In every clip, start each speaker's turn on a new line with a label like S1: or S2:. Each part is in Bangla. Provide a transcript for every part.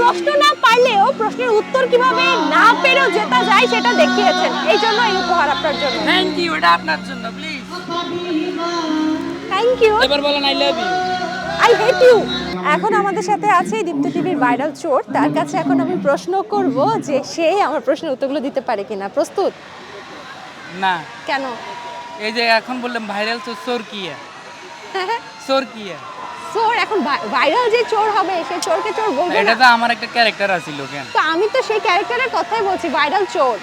S1: প্রশ্ন না পারলেও প্রশ্নের উত্তর কিভাবে না পেরেও জেতা যায় সেটা দেখিয়েছেন। এই জন্য এই উপহার আপনার জন্য।
S2: থ্যাংক ইউ, এটা আপনার জন্য প্লিজ।
S1: Thank you.
S2: এবার বলেন I love you.
S1: I hate you. এখন আমাদের সাথে আছে দীপ্তি টিভির ভাইরাল চোর। তার কাছে এখন আমি প্রশ্ন করব যে সে আমার প্রশ্নের উত্তরগুলো দিতে পারে কিনা। প্রস্তুত?
S2: না,
S1: কেন?
S2: এই যে এখন বললাম ভাইরাল তো চোর কি চোর কি
S1: চোর এখন ভাইরাল যে চোর হবে সে চোরকে চোর বলবে
S2: এটা
S1: না।
S2: তো আমার একটা ক্যারেক্টার আছিল কেন?
S1: তো আমি তো সেই ক্যারেক্টারের কথাই বলছি, ভাইরাল চোর।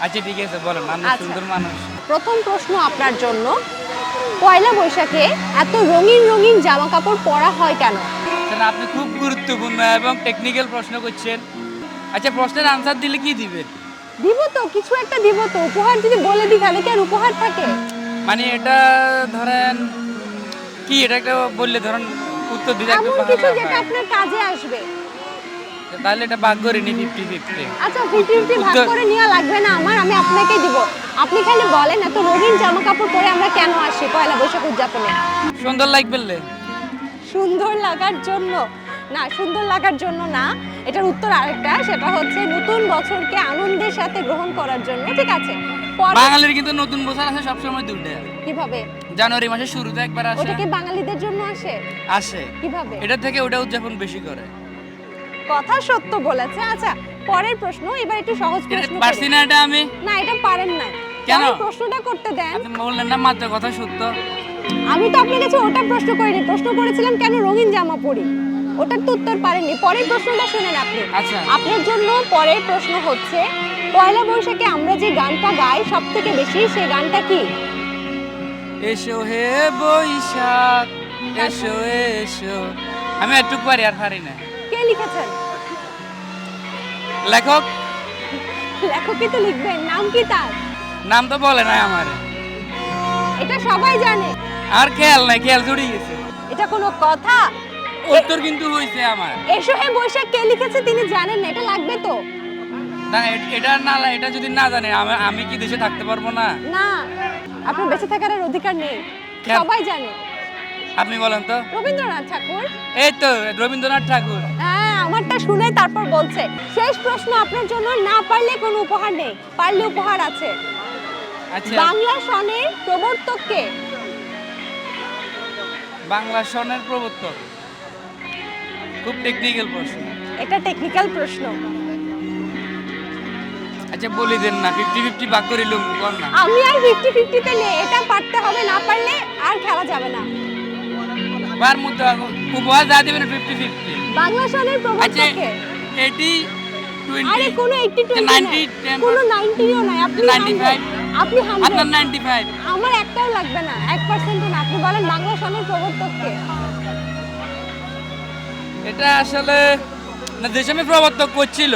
S2: আচ্ছা ঠিক আছে, বলেন। আমি
S1: আচ্ছা।
S2: সুন্দর মানুষ।
S1: প্রথম প্রশ্ন আপনার জন্য, পয়লা বৈশাখে এত রঙিন রঙিন জামা কাপড় পরা হয় কেন?
S2: না, আপনি খুব গুরুত্বপূর্ণ এবং টেকনিক্যাল প্রশ্ন করছেন। আচ্ছা, প্রশ্নের আনসার দিলে কি দিবেন?
S1: দিব তো, কিছু একটা দিব তো। উপহার যদি বলে দিই তাহলে কি আর উপহার থাকে?
S2: মানে এটা ধরেন কি, এটা একটা বললে ধরেন উত্তর দিতে একটু
S1: এমন
S2: ভালো
S1: কিছু
S2: হয়।
S1: যেটা আপনার কাজে আসবে।
S2: তাহলে এটা ভাগ করে নি 50-50।
S1: আচ্ছা 50-50 ভাগ করে নেওয়া লাগবে না আমার, আমি আপনাকেই দিব। আপনি খালি বলেন এত রঙিন জামা কাপড় পরে আমরা কেন আসি পয়লা বৈশাখ উদযাপনে?
S2: সুন্দর লাইক বললে?
S1: সুন্দর লাগার জন্য না, সুন্দর লাগার জন্য না। এটার উত্তর আরেকটা, সেটা হচ্ছে নতুন বছরকে আনন্দের সাথে গ্রহণ করার জন্য। ঠিক আছে,
S2: বাঙালির কিন্তু নতুন বছর আসে সবসময় দুইটা।
S1: কিভাবে?
S2: জানুয়ারি মাসের শুরুতে একবার আসে।
S1: ওটা কি বাঙালিদের জন্য আসে?
S2: আসে
S1: কিভাবে?
S2: এটা থেকে ওটা উদযাপন বেশি করে।
S1: কথা সত্য বলেছে। আচ্ছা পরের প্রশ্ন, এবার একটু সহজ প্রশ্ন
S2: পারছি
S1: করি।
S2: না এটা আমি।
S1: না এটা পারেন না।
S2: কেন?
S1: পরের প্রশ্নটা করতে দেন।
S2: আপনি বললেন না মাত্র কথা সত্য।
S1: আমি তো আপনার কাছে ওটা প্রশ্ন করিনি, প্রশ্ন করেছিলাম কেন রঙিন জামা পরি। ওটার তো উত্তর পারেননি। পরের প্রশ্নটা শুনেন আপনি।
S2: আচ্ছা।
S1: আপনার জন্য পরের প্রশ্ন হচ্ছে, পয়লা বৈশাখে আমরা যে গানটা গাই সব থেকে বেশি, সেই গানটা কি?
S2: এসো হে বৈশাখ এসো এসো। আমি একটু পারি আর পারি না।
S1: কে লিখেছেন?
S2: লেখক?
S1: লেখকই তো লিখবেন, নাম কি তার?
S2: নাম তো বলে নাই আমার।
S1: এটা সবাই জানে।
S2: আর খেয়াল নাই, খেয়াল জুড়ে গেছে।
S1: এটা কোনো কথা?
S2: উত্তর কিন্তু হইছে আমার।
S1: এসো হে বৈশাখ কে লিখেছে তিনি জানেন না, এটা লাগবে তো।
S2: না এটা না, এটা যদি না জানে আমি কি দেশে থাকতে পারবো না?
S1: না, আপনার বেঁচে থাকার আর অধিকার নেই।
S2: কেন?
S1: সবাই জানে।
S2: আপনি বলেন তো।
S1: রবীন্দ্রনাথ ঠাকুর।
S2: এই তো রবীন্দ্রনাথ ঠাকুর।
S1: হ্যাঁ, আমারটা শুনে তারপর বলছে। শেষ প্রশ্ন আপনার জন্য, না পারলে কোনো উপহার নেই, পারলে উপহার আছে।
S2: আচ্ছা,
S1: বাংলা সনের প্রবর্তক কে?
S2: বাংলা সনের প্রবর্তক। খুব টেকনিক্যাল প্রশ্ন।
S1: এটা টেকনিক্যাল প্রশ্ন।
S2: আচ্ছা বলি দেন না, 50-50 ভাগ করে লুম কর না।
S1: আমি আর 50-50 তে নেই, এটা পারতে হবে, না পারলে আর খেলা যাবে না।
S2: বার মধ্যে উপহার যা দেবেন 50-50।
S1: বাংলা সনের
S2: আচ্ছা
S1: প্রবর্তক কে?
S2: 80-20।
S1: আরে কোনো 80-20 নাই,
S2: 90-10
S1: কোনো 90ও নাই। আপনি
S2: 95।
S1: 100, আপনি 100।
S2: আপনার 95।
S1: আমার একটাও লাগবে না, 1% না। আপনি বলেন বাংলা সনের প্রবর্তক কে?
S2: এটা আসলে না, যে সময় প্রবর্তক করছিল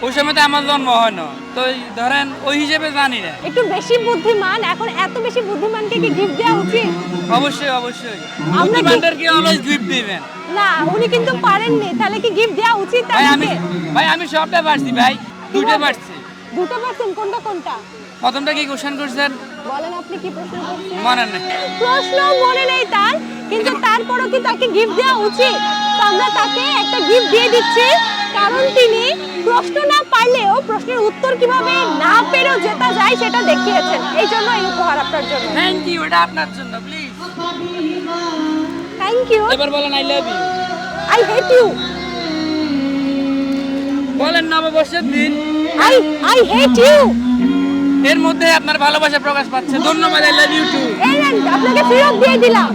S2: ওই সময় তো আমার জন্ম হয় না, তো ধরেন ওই হিসেবে জানি না।
S1: একটু বেশি বুদ্ধিমান, এখন এত বেশি বুদ্ধিমানকে কি গিফট দেওয়া উচিত?
S2: অবশ্যই অবশ্যই,
S1: আমরা কি-
S2: বুদ্ধিমানদেরকে অলওয়েজ গিফট দিবেন।
S1: না, উনি কিন্তু পারেননি, তাহলে কি গিফট দেওয়া উচিত তাদেরকে?
S2: ভাই আমি সবটা পারছি ভাই, দুইটা পারছি।
S1: দুটো পারছেন, কোনটা কোনটা?
S2: প্রথমটা কি কোশ্চেন করছেন
S1: বলেন আপনি কি প্রশ্ন করছেন?
S2: মনে নেই।
S1: প্রশ্ন মনে নেই তার, কিন্তু তারপরও কি তাকে গিফট দেওয়া উচিত? তো আমরা তাকে একটা গিফট দিয়ে দিচ্ছি, কারণ তিনি প্রশ্ন না পারলেও প্রশ্নের উত্তর কিভাবে না পেরেও জেতা যায় সেটা দেখিয়েছেন। এই জন্য এই উপহার আপনার জন্য।
S2: থ্যাংক ইউ, এটা আপনার জন্য প্লিজ।
S1: Thank you.
S2: এবার বলেন I love you.
S1: I hate you.
S2: বলেন নববর্ষের দিন
S1: আই হেট ইউ।
S2: এর মধ্যে আপনার ভালোবাসা প্রকাশ পাচ্ছে। ধন্যবাদ, আই লাভ ইউ টু।
S1: এই নেন, আপনাকে ফেরত দিয়ে দিলাম।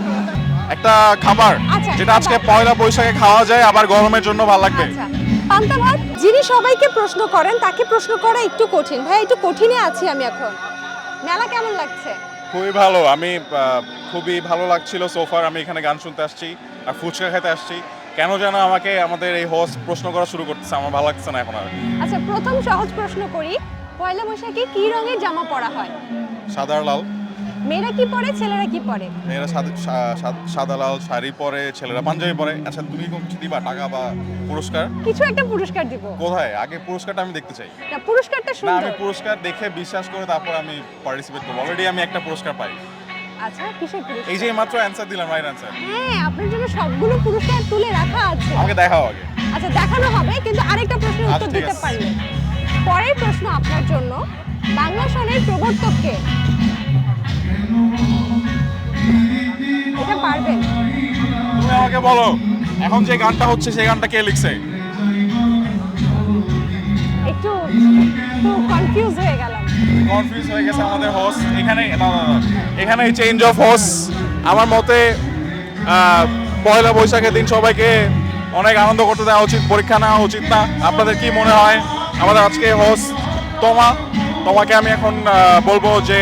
S3: একটা খাবার
S1: আচ্ছা,
S3: যেটা আজকে
S1: খাবার।
S3: পয়লা বৈশাখে খাওয়া যায়, আবার গরমের জন্য ভালো লাগবে।
S1: আচ্ছা, পান্তা ভাত। যিনি সবাইকে প্রশ্ন করেন তাকে প্রশ্ন করা একটু কঠিন। ভাই একটু কঠিনে আছি আমি এখন। মেলা কেমন লাগছে?
S3: খুবই ভালো, আমি খুবই ভালো লাগছিল সোফার। আমি এখানে গান শুনতে আসছি আর ফুচকা খেতে আসছি। কেন যেন আমাকে আমাদের এই হোস্ট প্রশ্ন করা শুরু করতেছে, আমার ভালো লাগছে না এখন আর।
S1: আচ্ছা প্রথম সহজ প্রশ্ন করি, পয়লা বৈশাখে কি রঙের জামা পরা হয়?
S3: সাদা আর লাল।
S1: মেয়েরা কি পরে, ছেলেরা কি পরে?
S3: মেয়েরা সাদা লাল শাড়ি পরে, ছেলেরা পাঞ্জাবি পরে। আচ্ছা তুমি কোন কিছু দিবা, টাকা বা পুরস্কার?
S1: কিছু একটা পুরস্কার দিব।
S3: কোথায়? আগে পুরস্কারটা আমি দেখতে চাই।
S1: না, পুরস্কারটা
S3: না, আমি
S1: সুন্দর।
S3: পুরস্কার দেখে বিশ্বাস করে তারপর আমি পার্টিসিপেট করবো। অলরেডি আমি একটা পুরস্কার পাই।
S1: আচ্ছা কিসের পুরস্কার?
S3: এই যে মাত্র অ্যান্সার দিলাম, রাইট অ্যান্সার।
S1: হ্যাঁ, আপনার জন্য সবগুলো পুরস্কার তুলে রাখা আছে।
S3: আমাকে দেখাও আগে।
S1: আচ্ছা দেখানো হবে, কিন্তু আরেক উত্তর
S3: আচ্ছা, ঠিক
S1: দিতে
S3: আছে।
S1: পারলেন। পরের প্রশ্ন আপনার জন্য, বাংলা সনের প্রবর্তক কে? এটা পারবেন?
S3: তুমি আমাকে বলো এখন যে গানটা হচ্ছে সেই গানটা কে লিখছে?
S1: একটু কনফিউজ হয়ে গেলাম।
S3: কনফিউজ হয়ে গেছে আমাদের হোস্ট এখানে। এখানে চেঞ্জ অফ হোস্ট আমার মতে পয়লা বৈশাখের দিন সবাইকে অনেক আনন্দ করতে দেওয়া উচিত, পরীক্ষা নেওয়া উচিত না। আপনাদের কি মনে হয়? আমাদের আজকে হোস্ট তোমাকে আমি এখন বলবো যে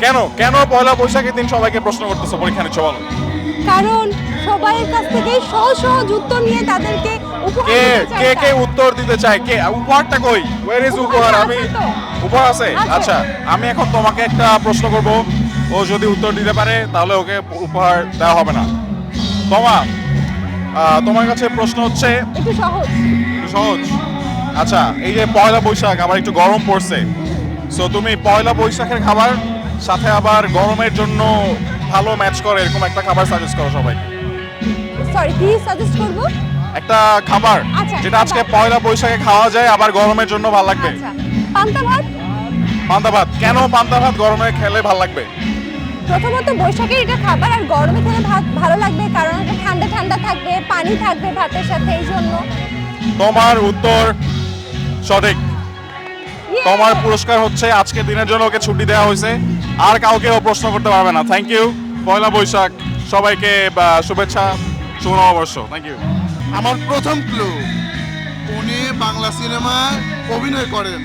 S3: কেন কেন পয়লা বৈশাখের দিন সবাইকে প্রশ্ন করতেছো পরীক্ষা নিচ্ছ, বলো।
S1: কারণ সবাইয়ের কাছ থেকে সহজ সহজ উত্তর নিয়ে তাদেরকে উপহার
S3: কে
S1: দিতে চাই
S3: কে কে
S1: তাই।
S3: উত্তর দিতে চায়? কে উপহারটা কই? ওয়্যার ইজ উপহার?
S1: উপহার
S3: আমি
S1: আছে তো।
S3: উপহার আছে?
S1: আছে।
S3: আচ্ছা, আমি এখন তোমাকে একটা প্রশ্ন করব, ও যদি উত্তর দিতে পারে তাহলে ওকে উপহার দেওয়া হবে না। তোমার কাছে প্রশ্ন হচ্ছে
S1: একটু সহজ।
S3: একটু সহজ। আচ্ছা, এই যে পয়লা বৈশাখ আবার একটু গরম পড়ছে, সো তুমি পয়লা বৈশাখের খাবার সাথে আবার গরমের জন্য ভালো ম্যাচ করে এরকম একটা খাবার সাজেস্ট করো সবাইকে।
S1: সরি, কি সাজেস্ট করব?
S3: একটা খাবার
S1: আচ্ছা,
S3: যেটা আজকে
S1: খাবার।
S3: পয়লা বৈশাখে খাওয়া যায় আবার গরমের জন্য ভালো লাগবে।
S1: আচ্ছা, পান্তা ভাত।
S3: পান্তা ভাত। কেন পান্তা ভাত গরমে খেলে ভালো লাগবে?
S1: প্রথমত বৈশাখের এটা খাবার, আর গরমে খেলে ভাত ভালো লাগবে কারণ এটা ঠান্ডা ঠান্ডা থাকবে, পানি থাকবে ভাতের সাথে, এই জন্য।
S3: তোমার উত্তর সঠিক।
S1: Yay!
S3: তোমার পুরস্কার হচ্ছে আজকের দিনের জন্য ওকে ছুটি দেওয়া হয়েছে, আর কাউকে ও প্রশ্ন করতে পারবে না। Thank you. পয়লা বৈশাখ সবাইকে শুভেচ্ছা, শুভ নববর্ষ। Thank you.
S4: আমার প্রথম ক্লু, উনি বাংলা সিনেমায় অভিনয় করেন।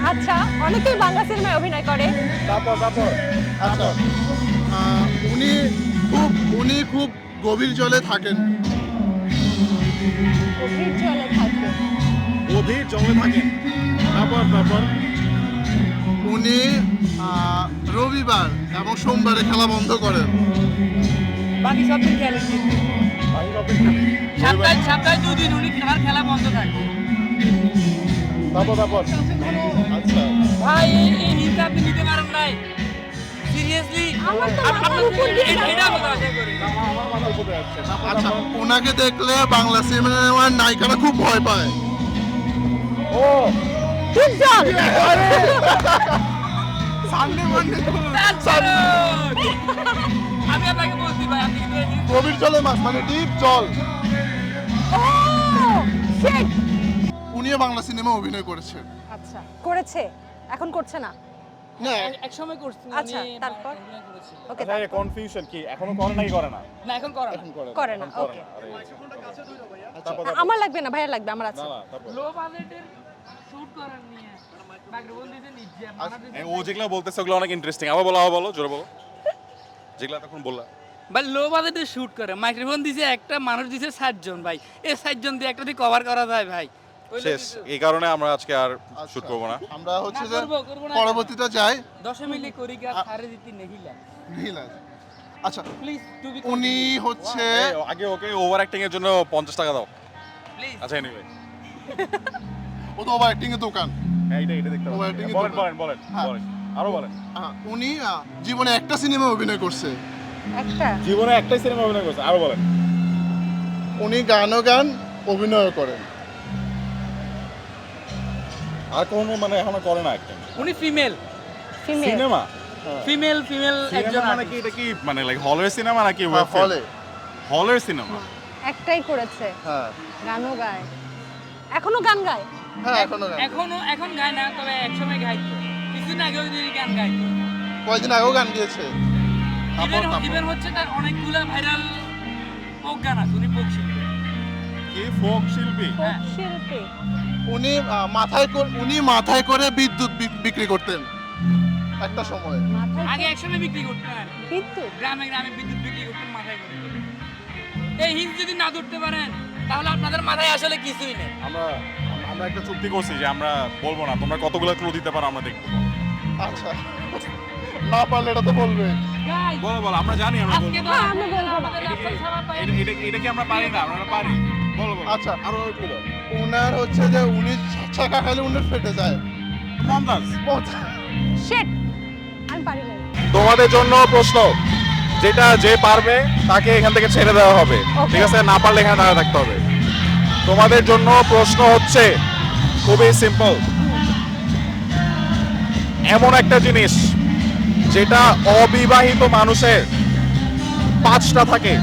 S1: আচ্ছা, অনেকেই বাংলা সিনেমায় অভিনয় করে।
S4: আচ্ছা, উনি খুব গভীর জলে থাকেন।
S1: গভীর জলে থাকে।
S3: গভীর জমে থাকেন। তারপর
S4: উনি রবিবার এবং সোমবারে খেলা বন্ধ করেন।
S2: বাকি সব দিন খেলেন, সপ্তাহে 2 দিন উনি খেলা বন্ধ থাকে।
S4: তারপর আচ্ছা,
S2: ভাই এই হিন্টটা আপনি নিতে পারেন নাই, সিরিয়াসলি।
S1: আমার তো মাথার উপর দিয়ে
S2: এটা কথা আশা করি।
S4: আচ্ছা, ওনাকে দেখলে বাংলা সিনেমার নায়িকারা খুব ভয় পায়।
S1: ডিপ জল।
S4: সানডে মানডে
S2: আমি আপনাকে বলছি ভাই, আপনি কিন্তু এই
S4: গভীর জলে মাছ মানে ডিপ জল।
S1: ও শিট।
S4: উনিও বাংলা সিনেমা অভিনয় করেছেন।
S1: আচ্ছা, করেছে, এখন করছে না।
S4: না,
S2: এক সময় করছি।
S1: আচ্ছা, তারপর? ওকে,
S3: কনফিউশন কি এখনো করে নাই? করে না?
S2: না এখন করা
S1: করে না। ওকে, আমার লাগবে না, ভাইয়া লাগবে, আমার আছে।
S2: লো বাজেটের শুট করার নিয়ে মাইক্রোফোন দিতে নিচ্ছে বানাতে।
S3: ও যেগুলো বলতেছে ওগুলো অনেক ইন্টারেস্টিং। আবার বলো জোরে বলো যেগুলো তখন বললা।
S2: ভাই লো বাজেটে শুট করে, মাইক্রোফোন দিছে একটা, মানুষ দিছে 60 জন। ভাই এই 60 জন দিয়ে একটা দিয়ে কভার করা যায় ভাই?
S3: শেষ। এই কারণে আমরা আজকে আর শুট করবো না।
S4: আমরা হচ্ছে যে
S2: করবো না।
S4: পরবর্তীতে যাই।
S2: 10 মিলি করি গা ছাড়ে দিতে নেহিলা।
S4: নীলাজ। আচ্ছা,
S2: প্লিজ টু বি
S4: উনি হচ্ছে
S3: আগে ওকে ওভার অ্যাক্টিং এর জন্য 50 টাকা দাও।
S2: প্লিজ।
S3: আচ্ছা, এনিওয়ে
S4: ও তো ওভার অ্যাক্টিং এর দোকান।
S3: এইটা দেখতে
S4: Over acting এর
S3: বলেন
S4: দোকান।
S3: বলেন
S4: হ্যাঁ।
S3: বলেন আরো বলেন।
S4: উনি জীবনে একটা সিনেমা অভিনয় করছে।
S1: একটা।
S3: জীবনে একটাই সিনেমা অভিনয় করছে, আরো বলেন।
S4: উনি গান অভিনয় করেন।
S3: আর কোনো মানে এখনো করে না অ্যাক্টিং।
S2: উনি ফিমেল
S1: ফিমেল।
S3: সিনেমা
S2: ফিমেল একজন
S3: সিনেমা মানে কি? এটা কি মানে লাইক হলের সিনেমা নাকি ওয়েব
S4: হলে।
S3: হলের সিনেমা?
S1: একটাই করেছে,
S4: হ্যাঁ,
S1: গানও গায়, এখনো গান গায়।
S4: হ্যাঁ, এখনো গান।
S2: এখন গায় না, তবে একসময় গাইতো। কিছুদিন আগেও যদি গান গাইতো।
S4: কয়েকদিন আগেও গান দিয়েছে।
S2: ইভেন হচ্ছে তার অনেকগুলো ভাইরাল ফোক গান আছে, উনি ফোক শিল্পী।
S3: কি ফোক শিল্পী?
S2: হ্যাঁ।
S1: শিল্পী।
S4: উনি মাথায় করে বিদ্যুৎ বিক্রি করতেন একটা সময়।
S1: মাথায়
S2: আগে একসময় বিক্রি করতেন আর কি।
S1: বিদ্যুৎ।
S2: গ্রামে বিদ্যুৎ বিক্রি করতেন মাথায় করে। এই হিন্ট যদি না ধরতে পারেন তাহলে আপনাদের মাথায় আসলে কিছুই নেই।
S3: আমরা একটা চুক্তি করছি যে আমরা বলবো না, তোমরা কতগুলো ক্লু দিতে পারো আমরা দেখবো।
S4: আচ্ছা, না পারলে এটা তো বলবে।
S2: গাইস,
S3: বলো আমরা জানি আমরা
S2: আজকে
S3: বলবো।
S2: তো
S1: হ্যাঁ, আমরা বলবো।
S2: আমাদের রাস্তায় সবাই পায়।
S3: এটা কি আমরা পারি না? আমরা পারি। বলো
S4: আচ্ছা,
S3: আরো একটু দাও।
S4: উনার হচ্ছে যে উনি ছাকা খাইলে উনার ফেটে যায়।
S3: মমতাজ।
S1: শিট, আমি পারি না।
S3: তোমাদের জন্য প্রশ্ন, যেটা যে পারবে তাকে এখান থেকে ছেড়ে দেওয়া হবে।
S1: Okay.
S3: ঠিক আছে? না পারলে এখানে দাঁড়িয়ে থাকতে হবে। তোমাদের জন্য প্রশ্ন হচ্ছে খুবই সিম্পল। এমন একটা জিনিস যেটা অবিবাহিত মানুষের 5টা থাকে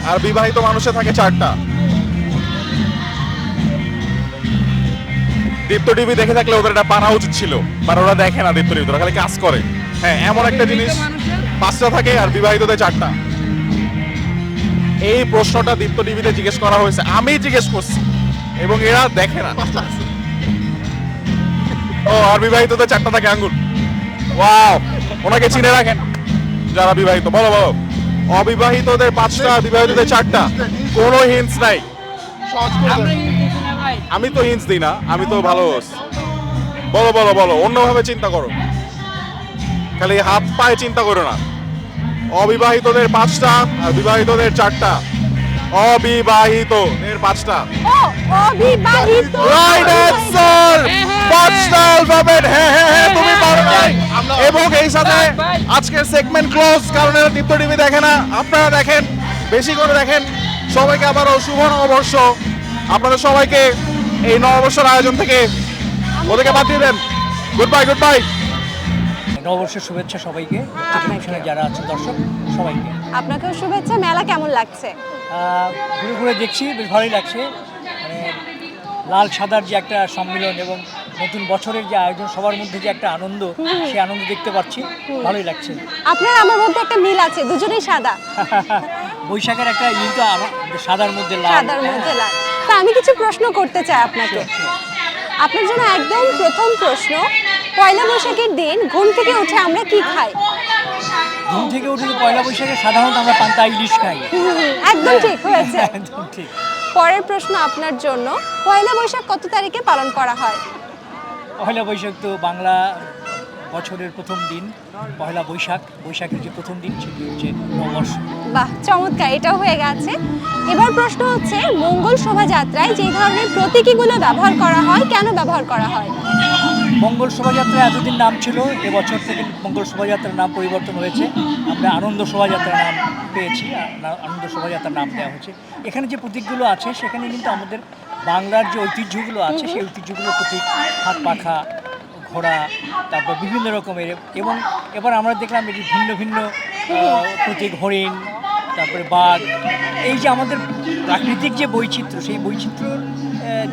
S3: আর বিবাহিত মানুষের থাকে 4টা। দীপ্ত টিভি দেখে থাকলে ওদের এটা পানা উচিত ছিল, বাট ওরা দেখে না দীপ্ত টিভি, ওরা খালি কাজ করে। হ্যাঁ, এমন একটা জিনিস 5টা থাকে আর বিবাহিতদের 4টা। এই প্রশ্নটা দীপ্ত টিভিতে জিজ্ঞেস করা হয়েছে, আমি জিজ্ঞেস করছি এবং এরা দেখে না। ও, আর বিবাহিতদের 4টা থাকে আঙ্গুল। ওয়াও, ওনাকে চিনে রাখেন যারা বিবাহিত। বলো বলো, অবিবাহিতদের 5টা, বিবাহিতদের 4টা। কোনো হিন্টস নাই।
S4: সহজ করে
S2: আমরা
S4: দেন।
S2: ইংলিশ না ভাই।
S3: আমি তো হিন্টস দিই না, আমি তো ভালো host। বলো বলো বলো, অন্যভাবে চিন্তা করো, খালি হাত পায়ে চিন্তা করো না। অবিবাহিতদের 5টা আর বিবাহিতদের 4টা। অবিবাহিতদের 5টা।
S1: ও অবিবাহিত।
S3: Right answer. 5টা অ্যালফাবেট। হ্যাঁ হ্যাঁ হ্যাঁ, তুমি পারো নাই। এবং এই সাথে আজকের সেগমেন্ট ক্লোজ, কারণ এরা দীপ্ত টিভি দেখে না, আপনারা দেখেন, বেশি করে দেখেন। সবাইকে আবারও শুভ নববর্ষ। আপনাদের সবাইকে এই নববর্ষের আয়োজন থেকে ওদেরকে বাদ দিয়ে দেন। Goodbye, goodbye.
S5: নববর্ষের শুভেচ্ছা সবাইকে, টেলিভিশনে যারা আছে দর্শক সবাইকে।
S1: আপনাকেও শুভেচ্ছা। মেলা কেমন লাগছে?
S5: ঘুরে ঘুরে দেখছি, বেশ ভালোই লাগছে। মানে লাল সাদার যে একটা সম্মিলন এবং নতুন বছরের যে আয়োজন, সবার মধ্যে যে একটা আনন্দ, সেই আনন্দ দেখতে পাচ্ছি, ভালোই লাগছে।
S1: আপনার আমার মধ্যে একটা মিল আছে, দুজনেই সাদা।
S5: বৈশাখের একটা ই তো সাদার মধ্যে লাল।
S1: সাদার মধ্যে লাল। তা আমি কিছু প্রশ্ন করতে চাই আপনাকে। আপনার জন্য একদম প্রথম প্রশ্ন, পয়লা বৈশাখের দিন ঘুম থেকে উঠে আমরা কি খাই?
S5: ঘুম থেকে উঠে পয়লা বৈশাখে সাধারণত আমরা পান্তা ইলিশ খাই।
S1: একদম ঠিক হয়েছে।
S5: একদম ঠিক।
S1: পরের প্রশ্ন আপনার জন্য, পয়লা বৈশাখ কত তারিখে পালন করা হয়?
S5: পয়লা বৈশাখ তো বাংলা বছরের প্রথম দিন, পয়লা বৈশাখ, বৈশাখের যে প্রথম দিন সেটি হচ্ছে নববর্ষ।
S1: বাহ, চমৎকার, এটাও হয়ে গেছে। এবার প্রশ্ন হচ্ছে, মঙ্গল শোভাযাত্রায় যে ধরনের প্রতীকীগুলো ব্যবহার করা হয়, কেন ব্যবহার করা হয়?
S5: মঙ্গল শোভাযাত্রা এতদিন নাম ছিল, এবছর থেকে মঙ্গল শোভাযাত্রার নাম পরিবর্তন হয়েছে। আমরা আনন্দ শোভাযাত্রার নাম পেয়েছি, আনন্দ শোভাযাত্রার নাম দেওয়া হয়েছে। এখানে যে প্রতীকগুলো আছে সেখানে কিন্তু আমাদের বাংলার যে ঐতিহ্যগুলো আছে সেই ঐতিহ্যগুলো প্রতীক, হাত পাখা, ঘোড়া, তারপর বিভিন্ন রকমের। এবং এবার আমরা দেখলাম এই যে ভিন্ন ভিন্ন প্রতীক, হরিণ, তারপরে বাঘ। এই যে আমাদের প্রাকৃতিক যে বৈচিত্র্য, সেই বৈচিত্র্যর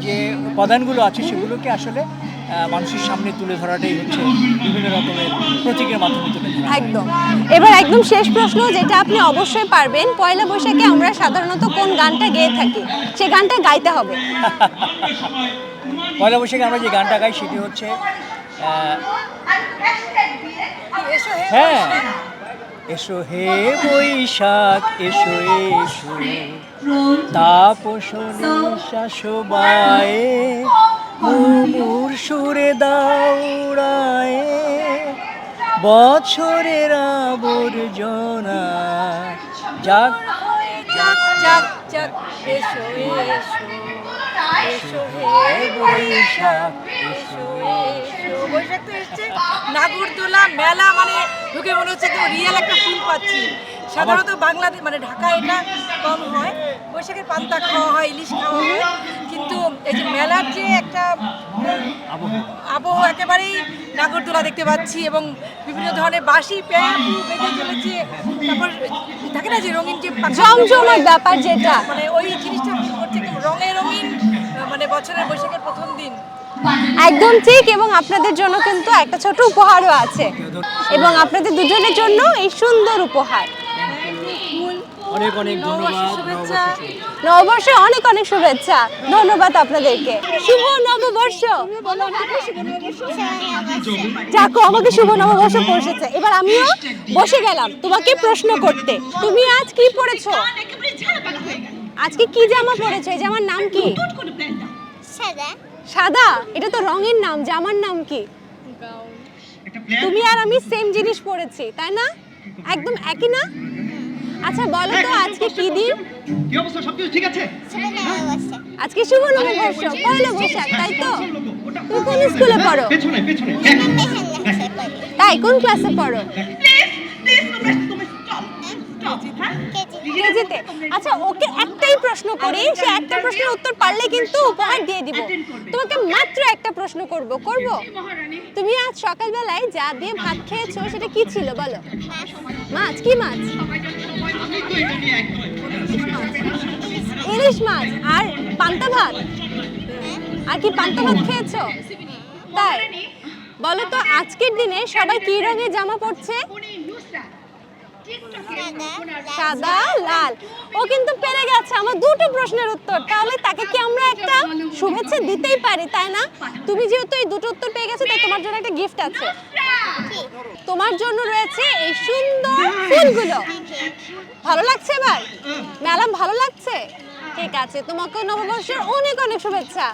S5: যে উপাদানগুলো আছে সেগুলোকে আসলে মানুষের সামনে তুলে ধরাটাই হচ্ছে বিভিন্ন রকমের প্রতীকের মাধ্যমে তুলে ধরা।
S1: একদম। এবার একদম শেষ প্রশ্ন, যেটা আপনি অবশ্যই পারবেন, পয়লা বৈশাখে আমরা সাধারণত কোন গানটা গেয়ে থাকি? সে গানটা গাইতে হবে।
S5: পয়লা বৈশাখে আমরা যে গানটা গাই সেটি হচ্ছে হ্যাঁ, এসো হে বৈশাখ এসো এসো, তাপস নিঃশ্বাসবায়ে, মুমুর সুরে দাউড়ায়, বছরের আবর্জনা যাক
S6: যাক যাক যাক এসো এসো এসো হে বৈশাখ এসো এসো। বৈশাখ তো এসছে, নাগরদোলা মেলা, মানে ঢুকে মনে হচ্ছে তো রিয়েল একটা ফিল পাচ্ছি। সাধারণত বাংলাদেশ মানে ঢাকায় এটা কম হয়, বৈশাখের পান্তা খাওয়া হয়, ইলিশ খাওয়া হয়, কিন্তু এই যে মেলার যে একটা আবহ, একেবারেই নাগরদোলা দেখতে পাচ্ছি এবং বিভিন্ন ধরনের বাঁশি প্যাপু বেজে চলেছে। তারপর থাকে না যে রঙিন যে
S1: জমজমাট ব্যাপার যেটা,
S6: মানে ওই জিনিসটা ফিল করছে, রঙে রঙিন, মানে বছরের বৈশাখের প্রথম দিন।
S1: একদম ঠিক। এবং আপনাদের জন্য কিন্তু একটা ছোট উপহারও আছে, এবং আপনাদের দুজনের জন্য এই সুন্দর উপহার।
S5: অনেক অনেক ধন্যবাদ।
S6: শুভেচ্ছা।
S1: নববর্ষে অনেক অনেক শুভেচ্ছা। ধন্যবাদ আপনাদেরকে। শুভ নববর্ষ। যাকো, আমাকে শুভ নববর্ষ পৌঁছেছে। এবার আমিও বসে গেলাম তোমাকে প্রশ্ন করতে। তুমি আজ কি পরেছো? আজকে কি জামা পরেছো? এই জামার নাম কি? সাদা। এটা তো রঙের নাম। জামার নাম কি? তুমি আর আমি সেম জিনিস পরেছি, তাই না? একদম একই না? আচ্ছা বলো তো, আজকে কি দিন?
S7: কি অবস্থা, সবকিছু ঠিক আছে?
S1: আজকে শুভ নববর্ষ, পয়লা বৈশাখ, তাই তো? তুমি কোন স্কুলে পড়ো?
S7: পেছনে পেছনে
S1: তাই, কোন ক্লাসে পড়ো?
S7: প্লিজ প্লিজ তোমরা স্টপ স্টপ হ্যাঁ
S1: কেজিতে। আচ্ছা ওকে একটাই প্রশ্ন করি, সে একটা প্রশ্নের উত্তর পারলে কিন্তু উপহার দিয়ে দিব। তোমাকে মাত্র একটা প্রশ্ন করব। তুমি আজ সকালবেলায় যা দিয়ে ভাত খেয়েছো সেটা কি ছিল বলো? মাছ? কি মাছ? ইলিশ মাছ। আর পান্তা ভাত? আর কি পান্তা ভাত খেয়েছো? তাই বলো তো আজকের দিনে সবাই কি রঙের জামা পরছে? সাদা, লাল। ও কিন্তু পেরে গেছে আমার দুটো প্রশ্নের উত্তর। তাহলে তাকে কি আমরা একটা শুভেচ্ছা দিতেই পারি, তাই না? তুমি যেহেতু এই দুটো উত্তর পেয়ে গেছো, তাই তোমার জন্য একটা গিফট আছে। তোমার জন্য রয়েছে এই সুন্দর ফুলগুলো। ভালো লাগছে এবার? ম্যাডাম ভালো লাগছে? ঠিক আছে, তোমাকে নববর্ষের অনেক অনেক শুভেচ্ছা।